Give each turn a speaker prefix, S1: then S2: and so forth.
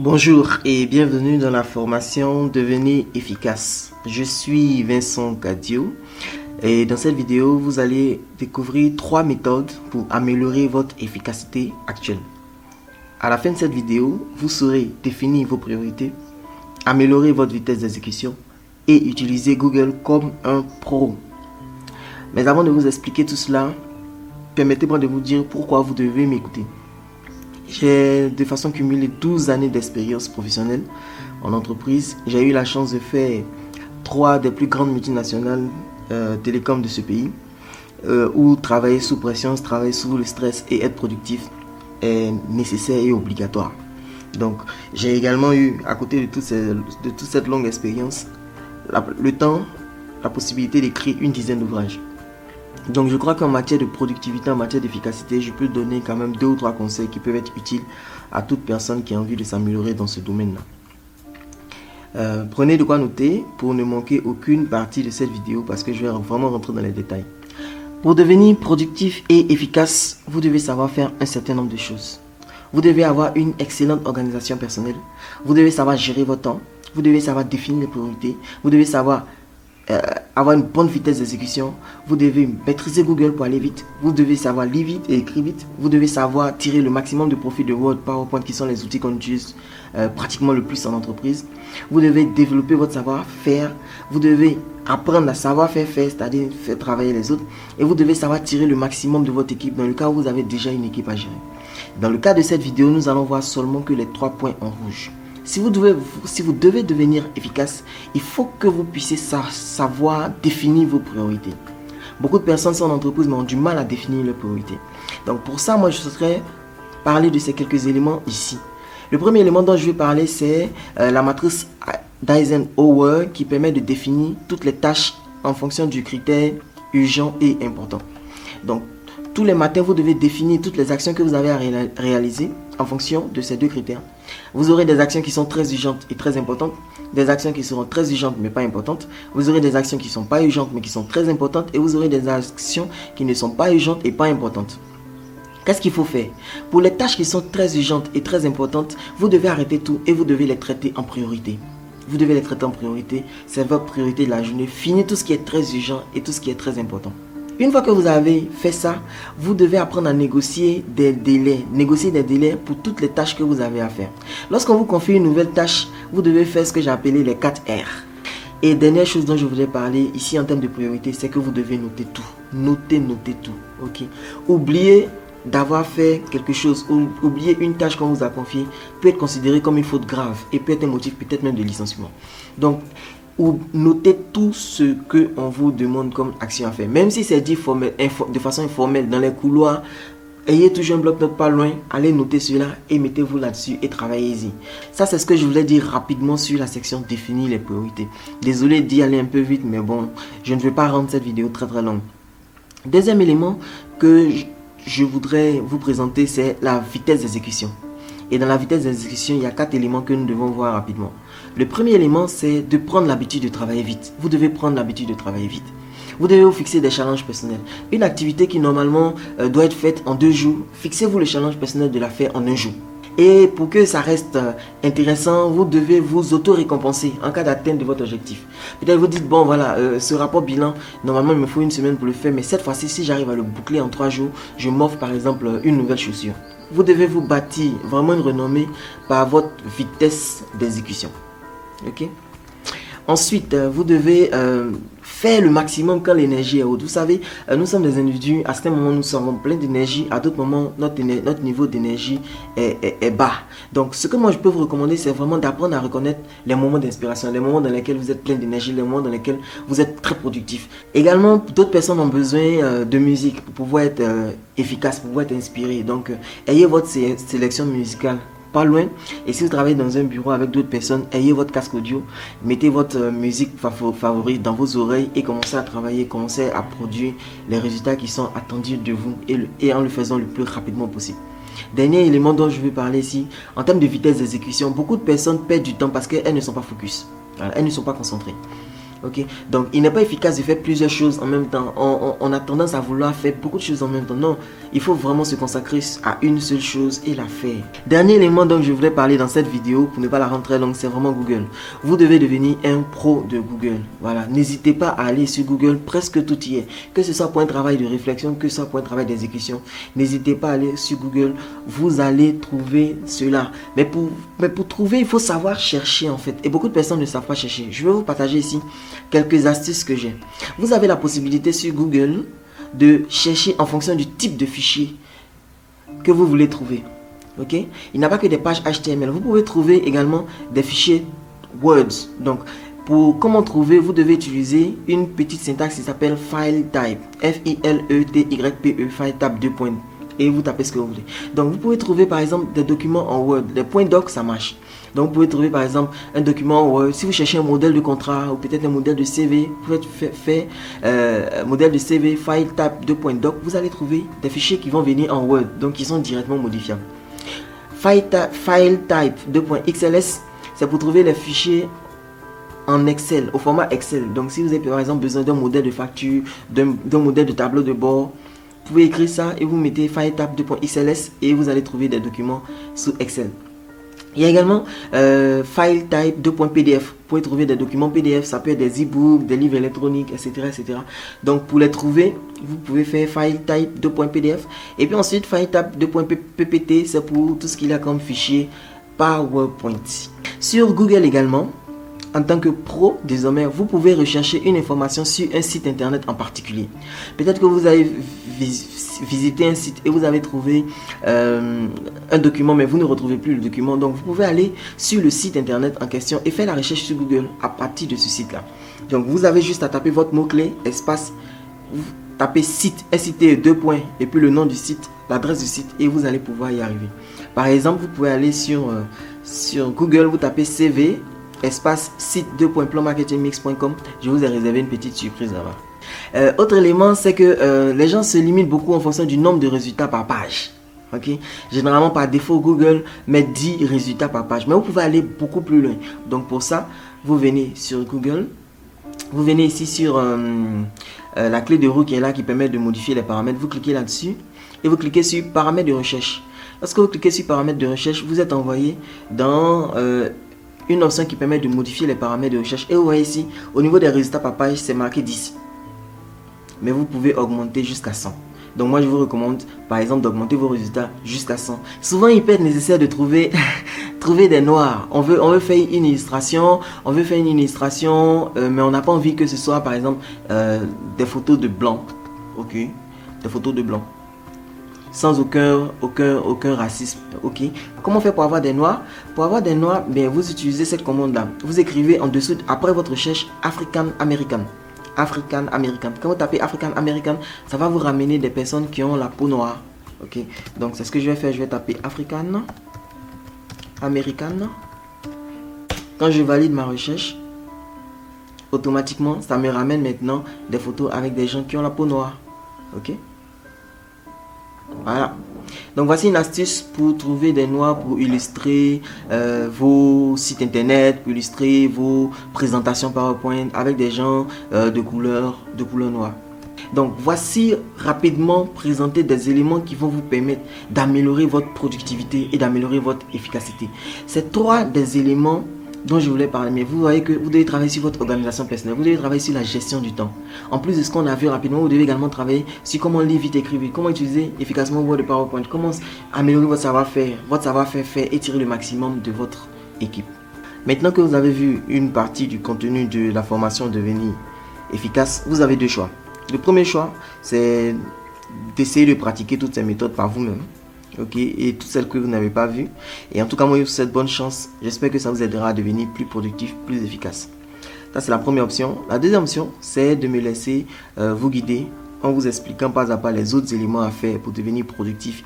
S1: Bonjour et bienvenue dans la formation Devenez efficace. Je suis Vincent Cadio et dans cette vidéo, vous allez découvrir 3 méthodes pour améliorer votre efficacité actuelle. À la fin de cette vidéo, vous saurez définir vos priorités, améliorer votre vitesse d'exécution et utiliser Google comme un pro. Mais avant de vous expliquer tout cela, permettez-moi de vous dire pourquoi vous devez m'écouter. J'ai de façon cumulée 12 années d'expérience professionnelle en entreprise. J'ai eu la chance de faire 3 des plus grandes multinationales télécom de ce pays, où travailler sous pression, travailler sous le stress et être productif est nécessaire et obligatoire. Donc j'ai également eu, à côté de toute cette longue expérience, le temps, la possibilité d'écrire une dizaine d'ouvrages. Donc je crois qu'en matière de productivité, en matière d'efficacité, je peux donner quand même 2 ou 3 conseils qui peuvent être utiles à toute personne qui a envie de s'améliorer dans ce domaine-là. Prenez de quoi noter pour ne manquer aucune partie de cette vidéo parce que je vais vraiment rentrer dans les détails. Pour devenir productif et efficace, vous devez savoir faire un certain nombre de choses. Vous devez avoir une excellente organisation personnelle. Vous devez savoir gérer votre temps. Vous devez savoir définir les priorités. Vous devez savoir avoir une bonne vitesse d'exécution. Vous devez maîtriser Google pour aller vite. Vous devez savoir lire vite et écrire vite. Vous devez savoir tirer le maximum de profit de Word, PowerPoint qui sont les outils qu'on utilise pratiquement le plus en entreprise. Vous devez développer votre savoir-faire. Vous devez apprendre à savoir faire, c'est-à-dire faire travailler les autres. Et vous devez savoir tirer le maximum de votre équipe dans le cas où vous avez déjà une équipe à gérer. Dans le cas de cette vidéo, nous allons voir seulement que les 3 points en rouge. Si vous devez devenir efficace, il faut que vous puissiez savoir définir vos priorités. Beaucoup de personnes sont en entreprise mais ont du mal à définir leurs priorités. Donc pour ça, moi je souhaiterais parler de ces quelques éléments ici. Le premier élément dont je vais parler, c'est la matrice d'Eisenhower qui permet de définir toutes les tâches en fonction du critère urgent et important. Donc tous les matins, vous devez définir toutes les actions que vous avez à réaliser en fonction de ces 2 critères. Vous aurez des actions qui sont très urgentes et très importantes, des actions qui seront très urgentes mais pas importantes. Vous aurez des actions qui ne sont pas urgentes mais qui sont très importantes et vous aurez des actions qui ne sont pas urgentes et pas importantes. Qu'est-ce qu'il faut faire? Pour les tâches qui sont très urgentes et très importantes, vous devez arrêter tout et vous devez les traiter en priorité. Vous devez les traiter en priorité, c'est votre priorité de la journée. Finissez tout ce qui est très urgent et tout ce qui est très important. Une fois que vous avez fait ça, vous devez apprendre à négocier des délais. Négocier des délais pour toutes les tâches que vous avez à faire. Lorsqu'on vous confie une nouvelle tâche, vous devez faire ce que j'ai appelé les 4 R. Et dernière chose dont je voudrais parler ici en termes de priorité, c'est que vous devez noter tout. Noter tout. Ok. Oubliez d'avoir fait quelque chose ou oublier une tâche qu'on vous a confiée peut être considéré comme une faute grave et peut être un motif peut-être même de licenciement. Donc, ou notez tout ce qu'on vous demande comme action à faire. Même si c'est dit de façon informelle dans les couloirs, ayez toujours un bloc-notes pas loin, allez noter cela et mettez-vous là-dessus et travaillez-y. Ça, c'est ce que je voulais dire rapidement sur la section définir les priorités. Désolé d'y aller un peu vite, mais bon, je ne vais pas rendre cette vidéo très longue. Deuxième élément que je voudrais vous présenter, c'est la vitesse d'exécution. Et dans la vitesse d'exécution, il y a 4 éléments que nous devons voir rapidement. Le premier élément, c'est de prendre l'habitude de travailler vite. Vous devez prendre l'habitude de travailler vite. Vous devez vous fixer des challenges personnels. Une activité qui normalement doit être faite en 2 jours, fixez-vous le challenge personnel de la faire en 1 jour. Et pour que ça reste intéressant, vous devez vous auto-récompenser en cas d'atteinte de votre objectif. Peut-être vous dites, bon voilà, ce rapport bilan, normalement il me faut 1 semaine pour le faire, mais cette fois-ci, si j'arrive à le boucler en 3 jours, je m'offre par exemple une nouvelle chaussure. Vous devez vous bâtir vraiment une renommée par votre vitesse d'exécution. Ok? Ensuite, vous devez faire le maximum quand l'énergie est haute. Vous savez, nous sommes des individus, à certains moments nous sommes pleins d'énergie, à d'autres moments notre niveau d'énergie est bas. Donc ce que moi je peux vous recommander, c'est vraiment d'apprendre à reconnaître les moments d'inspiration, les moments dans lesquels vous êtes plein d'énergie, les moments dans lesquels vous êtes très productif. Également, d'autres personnes ont besoin de musique pour pouvoir être efficace, pour pouvoir être inspiré. Donc ayez votre sélection musicale pas loin, et si vous travaillez dans un bureau avec d'autres personnes, ayez votre casque audio, mettez votre musique favorite dans vos oreilles et commencez à travailler, commencez à produire les résultats qui sont attendus de vous et en le faisant le plus rapidement possible. Dernier élément dont je vais parler ici, en termes de vitesse d'exécution, beaucoup de personnes perdent du temps parce qu'elles ne sont pas focus, elles ne sont pas concentrées. Ok, donc il n'est pas efficace de faire plusieurs choses en même temps. On a tendance à vouloir faire beaucoup de choses en même temps. Non, il faut vraiment se consacrer à une seule chose et la faire. Dernier élément dont je voudrais parler dans cette vidéo, pour ne pas la rendre très longue, c'est vraiment Google. Vous devez devenir un pro de Google. Voilà, n'hésitez pas à aller sur Google, presque tout y est. Que ce soit pour un travail de réflexion, que ce soit pour un travail d'exécution, n'hésitez pas à aller sur Google. Vous allez trouver cela. Mais pour trouver, il faut savoir chercher en fait. Et beaucoup de personnes ne savent pas chercher. Je vais vous partager ici quelques astuces que j'ai. Vous avez la possibilité sur Google de chercher en fonction du type de fichier que vous voulez trouver. Ok, il n'y a pas que des pages HTML. Vous pouvez trouver également des fichiers Word. Donc, pour comment trouver, vous devez utiliser une petite syntaxe qui s'appelle file type. F-I-L-E-T-Y-P-E, file type 2 points. Et vous tapez ce que vous voulez. Donc, vous pouvez trouver par exemple des documents en Word. Les points doc, ça marche. Donc, vous pouvez trouver par exemple un document en Word. Si vous cherchez un modèle de contrat ou peut-être un modèle de CV, vous pouvez faire modèle de CV, file type 2 points doc. Vous allez trouver des fichiers qui vont venir en Word. Donc, qui sont directement modifiables. File type 2.xls, c'est pour trouver les fichiers en Excel, au format Excel. Donc si vous avez par exemple besoin d'un modèle de facture, d'un modèle de tableau de bord, vous pouvez écrire ça et vous mettez file type 2.xls et vous allez trouver des documents sous Excel. Il y a également file type 2.pdf. Vous pouvez trouver des documents PDF, ça peut être des e-books, des livres électroniques, etc., etc. Donc pour les trouver, vous pouvez faire file type 2.pdf. Et puis ensuite, file type 2.ppt, c'est pour tout ce qu'il y a comme fichier PowerPoint. Sur Google également, en tant que pro, désormais, vous pouvez rechercher une information sur un site internet en particulier. Peut-être que vous avez visité un site et vous avez trouvé un document, mais vous ne retrouvez plus le document. Donc, vous pouvez aller sur le site internet en question et faire la recherche sur Google à partir de ce site-là. Donc, vous avez juste à taper votre mot-clé, espace, vous tapez site, SIT, 2 points, et puis le nom du site, l'adresse du site, et vous allez pouvoir y arriver. Par exemple, vous pouvez aller sur Google, vous tapez CV, espace site 2.planmarketingmix.com. Je vous ai réservé une petite surprise là-bas. Autre élément, c'est que les gens se limitent beaucoup en fonction du nombre de résultats par page. Ok, généralement par défaut Google met 10 résultats par page, mais vous pouvez aller beaucoup plus loin. Donc pour ça, vous venez sur Google, vous venez ici sur la clé de roue qui est là, qui permet de modifier les paramètres. Vous cliquez là-dessus et vous cliquez sur paramètres de recherche. Lorsque vous cliquez sur paramètres de recherche, vous êtes envoyé dans une option qui permet de modifier les paramètres de recherche. Et vous voyez ici, au niveau des résultats par page, c'est marqué 10. Mais vous pouvez augmenter jusqu'à 100. Donc moi, je vous recommande, par exemple, d'augmenter vos résultats jusqu'à 100. Souvent, il peut être nécessaire de trouver des noirs. On veut faire une illustration, mais on n'a pas envie que ce soit, par exemple, des photos de blanc. Ok, des photos de blanc. Sans aucun racisme. Ok. Comment faire pour avoir des noirs? Pour avoir des noirs, bien, vous utilisez cette commande-là. Vous écrivez en dessous, après votre recherche, African American. African American. Quand vous tapez African American, ça va vous ramener des personnes qui ont la peau noire. Ok. Donc, c'est ce que je vais faire. Je vais taper African American. Quand je valide ma recherche, automatiquement, ça me ramène maintenant des photos avec des gens qui ont la peau noire. Ok. Voilà. Donc voici une astuce pour trouver des noirs, pour illustrer vos sites internet, pour illustrer vos présentations PowerPoint avec des gens de couleur noire. Donc voici rapidement présenter des éléments qui vont vous permettre d'améliorer votre productivité et d'améliorer votre efficacité. C'est trois des éléments dont je voulais parler, mais vous voyez que vous devez travailler sur votre organisation personnelle, vous devez travailler sur la gestion du temps. En plus de ce qu'on a vu rapidement, vous devez également travailler sur comment lire vite, écrire vite, comment utiliser efficacement Word et PowerPoint, comment améliorer votre savoir-faire et tirer le maximum de votre équipe. Maintenant que vous avez vu une partie du contenu de la formation Devenir efficace, vous avez deux choix. Le premier choix, c'est d'essayer de pratiquer toutes ces méthodes par vous-même. Ok, et toutes celles que vous n'avez pas vues. Et en tout cas, moi, je vous souhaite bonne chance. J'espère que ça vous aidera à devenir plus productif, plus efficace. Ça, c'est la première option. La deuxième option, c'est de me laisser vous guider en vous expliquant pas à pas les autres éléments à faire pour devenir productif